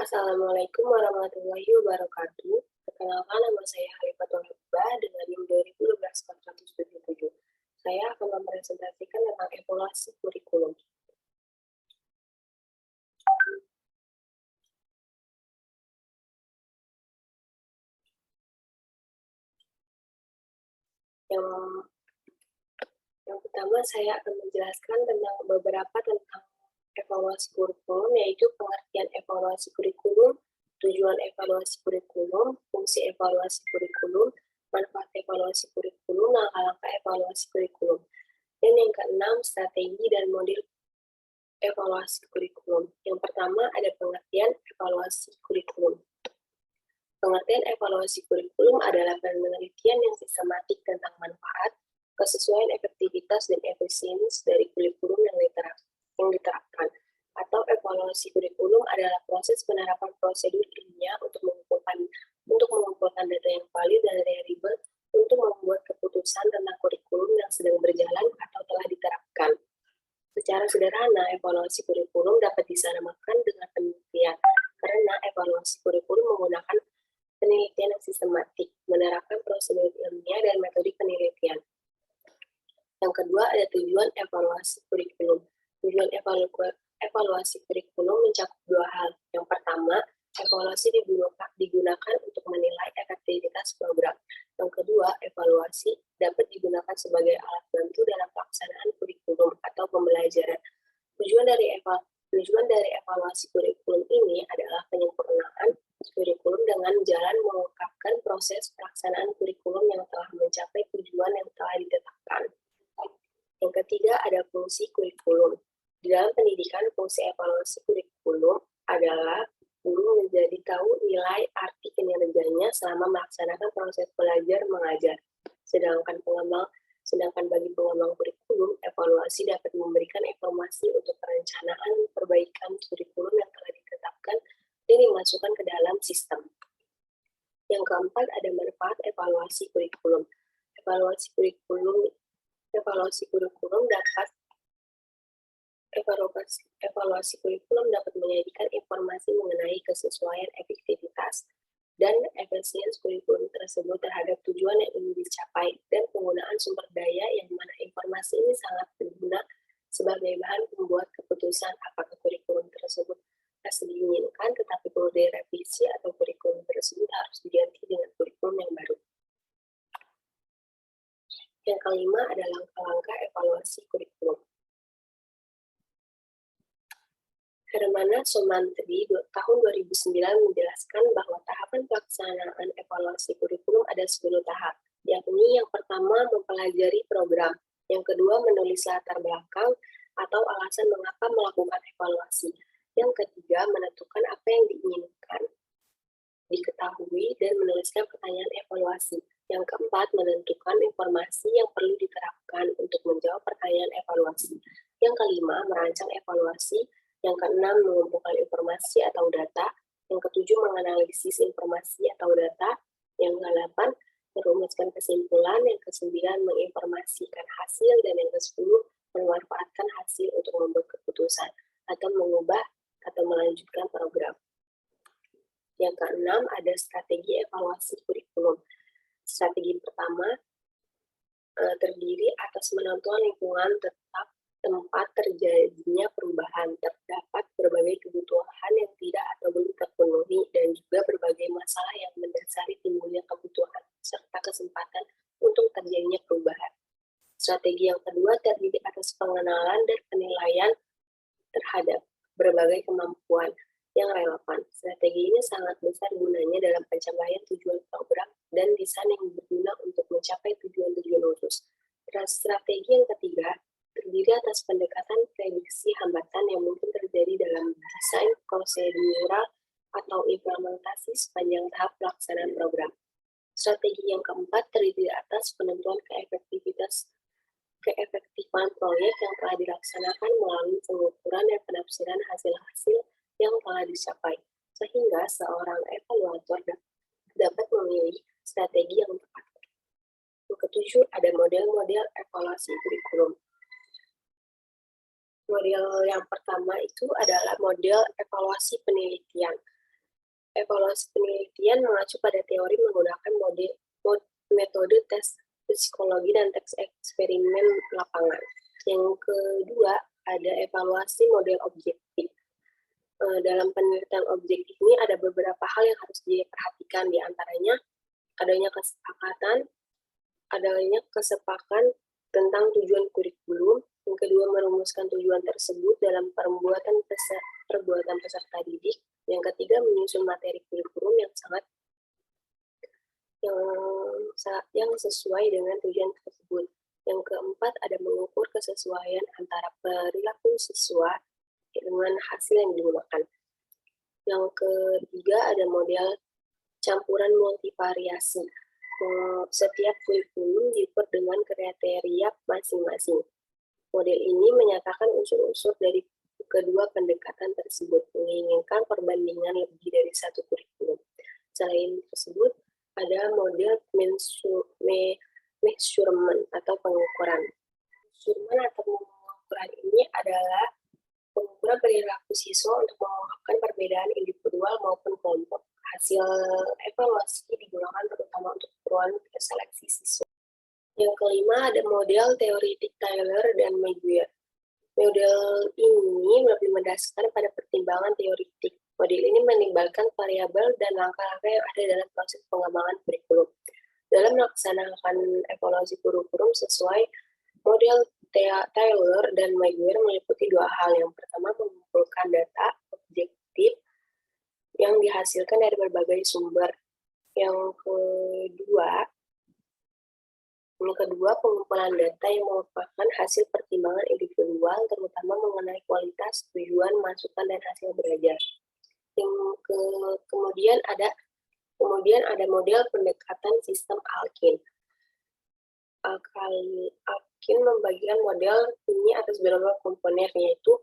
Assalamualaikum warahmatullahi wabarakatuh. Perkenalkan, nama saya Halifatul Hibah dengan NIM 2012-477. Saya akan mempresentasikan tentang evaluasi kurikulum. Yang pertama, saya akan menjelaskan tentang beberapa tentang evaluasi kurikulum, yaitu pengertian evaluasi kurikulum, tujuan evaluasi kurikulum, fungsi evaluasi kurikulum, manfaat evaluasi kurikulum, langkah-langkah evaluasi kurikulum. Dan yang keenam, strategi dan model evaluasi kurikulum. Yang pertama ada pengertian evaluasi kurikulum. Pengertian evaluasi kurikulum adalah penelitian yang sistematik tentang manfaat, kesesuaian efektivitas dan efisiensi dari kurikulum yang diterapkan. Atau evaluasi kurikulum adalah proses penerapan prosedur ilmiah untuk mengumpulkan data yang valid dan reliable untuk membuat keputusan tentang kurikulum yang sedang berjalan atau telah diterapkan. Secara sederhana, evaluasi kurikulum dapat disamakan dengan penelitian, karena evaluasi kurikulum menggunakan penelitian yang sistematik, menerapkan prosedur ilmiah dan metode penelitian. Yang kedua, ada tujuan evaluasi kurikulum. Tujuan evaluasi kurikulum mencakup dua hal. Yang pertama, evaluasi digunakan untuk menilai efektivitas program. Yang kedua, evaluasi dapat digunakan sebagai alat bantu dalam pelaksanaan kurikulum atau pembelajaran. Tujuan dari evaluasi kurikulum ini adalah penyempurnaan kurikulum dengan jalan mengungkapkan proses pelaksanaan kurikulum yang telah mencapai tujuan yang telah ditetapkan. Yang ketiga, ada fungsi kurikulum. Di dalam pendidikan, fungsi evaluasi kurikulum adalah guru menjadi tahu nilai arti kinerjanya selama melaksanakan proses belajar mengajar. Sedangkan bagi pengembang kurikulum, evaluasi dapat memberikan informasi untuk perencanaan perbaikan kurikulum yang telah ditetapkan dan dimasukkan ke dalam sistem. Yang keempat, ada manfaat evaluasi kurikulum. Evaluasi kurikulum dapat menyajikan informasi mengenai kesesuaian efektivitas dan efisiensi kurikulum tersebut terhadap tujuan yang ingin dicapai dan penggunaan sumber daya yang mana informasi ini sangat berguna sebagai bahan membuat keputusan apakah kurikulum tersebut masih diinginkan tetapi perlu direvisi atau kurikulum tersebut harus diganti dengan kurikulum yang baru. Yang kelima adalah langkah-langkah evaluasi kurikulum. Hermana Somantri tahun 2009 menjelaskan bahwa tahapan pelaksanaan evaluasi kurikulum ada 10 tahap, yakni yang pertama mempelajari program, yang kedua menulis latar belakang atau alasan mengapa melakukan evaluasi, yang ketiga menentukan apa yang diinginkan diketahui dan menuliskan pertanyaan evaluasi. Yang keempat, menentukan informasi yang perlu diterapkan untuk menjawab pertanyaan evaluasi. Yang kelima, merancang evaluasi. Yang keenam, mengumpulkan informasi atau data. Yang ketujuh, menganalisis informasi atau data. Yang kedelapan, merumuskan kesimpulan. Yang kesembilan, menginformasikan hasil. Dan yang kesepuluh, memanfaatkan hasil untuk membuat keputusan atau mengubah atau melanjutkan program. Yang keenam, ada strategi evaluasi kurikulum. Strategi pertama terdiri atas menentukan lingkungan tempat terjadinya perubahan. Terdapat berbagai kebutuhan yang tidak atau belum terpenuhi dan juga berbagai masalah yang mendasari timbulnya kebutuhan serta kesempatan untuk terjadinya perubahan. Strategi yang kedua terdiri atas pengenalan dan penilaian terhadap berbagai kemampuan yang relevan. Strategi ini sangat besar gunanya dalam pencapaian tujuan program dan desain yang berguna untuk mencapai tujuan-tujuan khusus. Strategi yang ketiga terdiri atas pendekatan prediksi hambatan yang mungkin terjadi dalam desain prosedural atau implementasi sepanjang tahap pelaksanaan program. Strategi yang keempat terdiri atas penentuan keefektifan proyek yang telah dilaksanakan melalui pengukuran dan penafsiran hasil-hasil yang telah dicapai, sehingga seorang evaluator dapat memilih strategi yang tepat. Yang ketujuh, ada model-model evaluasi kurikulum. Model yang pertama itu adalah model evaluasi penelitian. Evaluasi penelitian mengacu pada teori menggunakan metode tes psikologi dan tes eksperimen lapangan. Yang kedua, ada evaluasi model objektif. Dalam penelitian objektif ini ada beberapa hal yang harus diperhatikan, di antaranya adanya kesepakatan tentang tujuan kurikulum. Yang kedua, merumuskan tujuan tersebut dalam perbuatan peserta didik. Yang ketiga, menyusun materi kurikulum yang sesuai dengan tujuan tersebut. Yang keempat, ada mengukur kesesuaian antara perilaku siswa dengan hasil yang digunakan. Yang ketiga, ada model campuran multivariasi. Setiap kurikulum diukur dengan kriteria masing-masing. Model ini menyatakan unsur-unsur dari kedua pendekatan tersebut, menginginkan perbandingan lebih dari satu kurikulum. Selain tersebut, ada model measurement atau pengukuran. Measurement atau pengukuran ini adalah pengukuran perilaku siswa untuk mengungkapkan perbedaan individual maupun kelompok. Hasil evaluasi digunakan terutama untuk keperluan seleksi siswa. Yang kelima, ada model teoretik Taylor dan Maguire. Model ini lebih mendasarkan pada pertimbangan teoretik. Model ini menimbulkan variabel dan langkah-langkah yang ada dalam proses pengembangan kurikulum. Dalam melaksanakan evaluasi kurikulum sesuai model Taylor dan Maguire meliputi dua hal. Yang pertama, mengumpulkan data objektif yang dihasilkan dari berbagai sumber. Yang kedua, pengumpulan data yang merupakan hasil pertimbangan individual, terutama mengenai kualitas, tujuan, masukan, dan hasil belajar. Kemudian ada model pendekatan sistem Alkin. Alkin membagikan model ini atas beberapa komponen, yaitu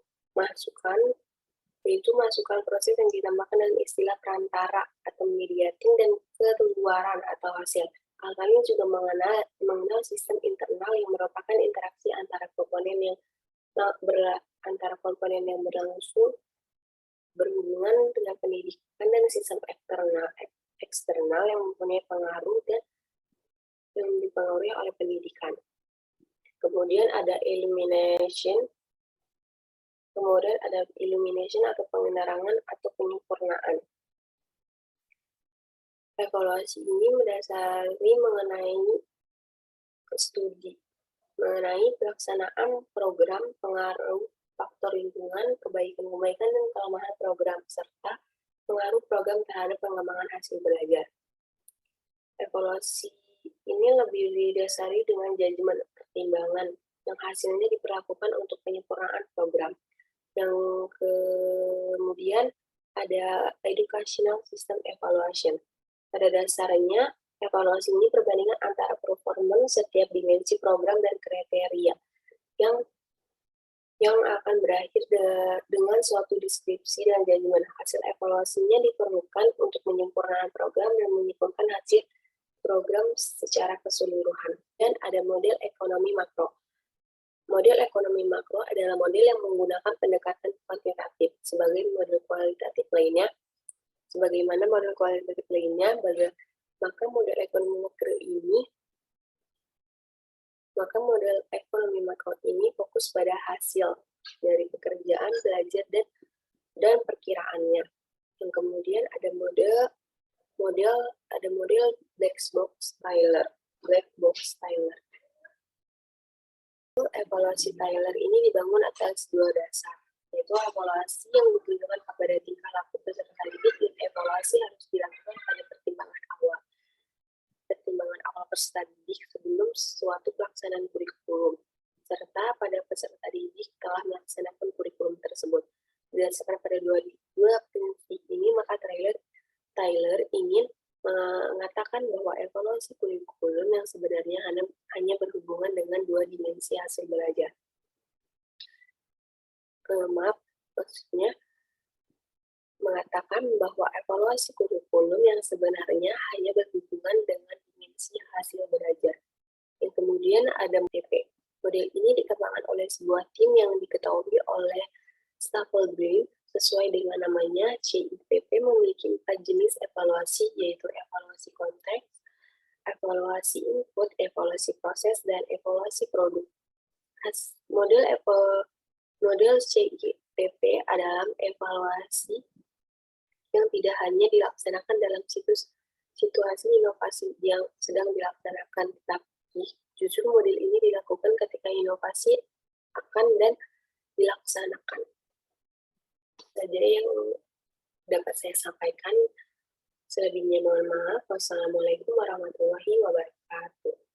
masukan proses yang ditambahkan dengan istilah perantara atau mediating, dan keluaran atau hasil. Alkin juga mengenal sistem internal yang merupakan interaksi antara komponen yang berlangsung berhubungan dengan pendidikan, dan sistem eksternal yang mempunyai pengaruh dan yang dipengaruhi oleh pendidikan. Kemudian ada elimination atau pengenarangan atau penyempurnaan. Evaluasi ini mendasari mengenai pelaksanaan program, pengaruh faktor lingkungan, kebaikan-kebaikan dan kelemahan program, serta pengaruh program terhadap pengembangan hasil belajar. Evaluasi ini lebih didasari dengan judgement pertimbangan yang hasilnya diperlakukan untuk penyempurnaan program. Yang kemudian ada educational system evaluation. Pada dasarnya, evaluasi ini perbandingan antara performance setiap dimensi program dan kriteria yang akan berakhir dengan suatu deskripsi dan judgement. Hasil evaluasinya diperlukan untuk menyempurnakan program dan menyimpulkan hasil program secara keseluruhan. Dan ada model ekonomi makro. Model ekonomi makro adalah model yang menggunakan pendekatan kuantitatif sebagaimana model kualitatif lainnya. Maka model ekonomi makro ini fokus pada hasil dari pekerjaan, belajar, dan perkiraannya. Yang kemudian ada model black box Taylor. Evaluasi Taylor ini dibangun atas dua dasar, yaitu evaluasi yang ditujukan kepada tingkah laku peserta didik, dan evaluasi harus dilakukan pada pertimbangan awal peserta didik sebelum suatu pelaksanaan kurikulum, serta pada peserta didik telah melaksanakan kurikulum tersebut. Berdasarkan pada dua prinsip ini, maka Taylor ingin mengatakan bahwa evaluasi kurikulum yang sebenarnya hanya berhubungan dengan dua dimensi hasil belajar. Maksudnya mengatakan bahwa evaluasi kurikulum yang sebenarnya hanya berhubungan dengan dimensi hasil belajar. Yang kemudian ada MTP. Model ini dikembangkan oleh sebuah tim yang diketahui oleh Staplegreen sesuai dengan namanya CIPP, memiliki 4 jenis evaluasi, yaitu evaluasi konteks, evaluasi input, evaluasi proses, dan evaluasi produk. Model CIPP adalah evaluasi yang tidak hanya dilaksanakan dalam situasi inovasi yang sedang dilaksanakan, tetapi justru model ini dilakukan ketika inovasi akan dan dilaksanakan. Saja yang dapat saya sampaikan. Selebihnya mohon maaf. Wassalamualaikum warahmatullahi wabarakatuh.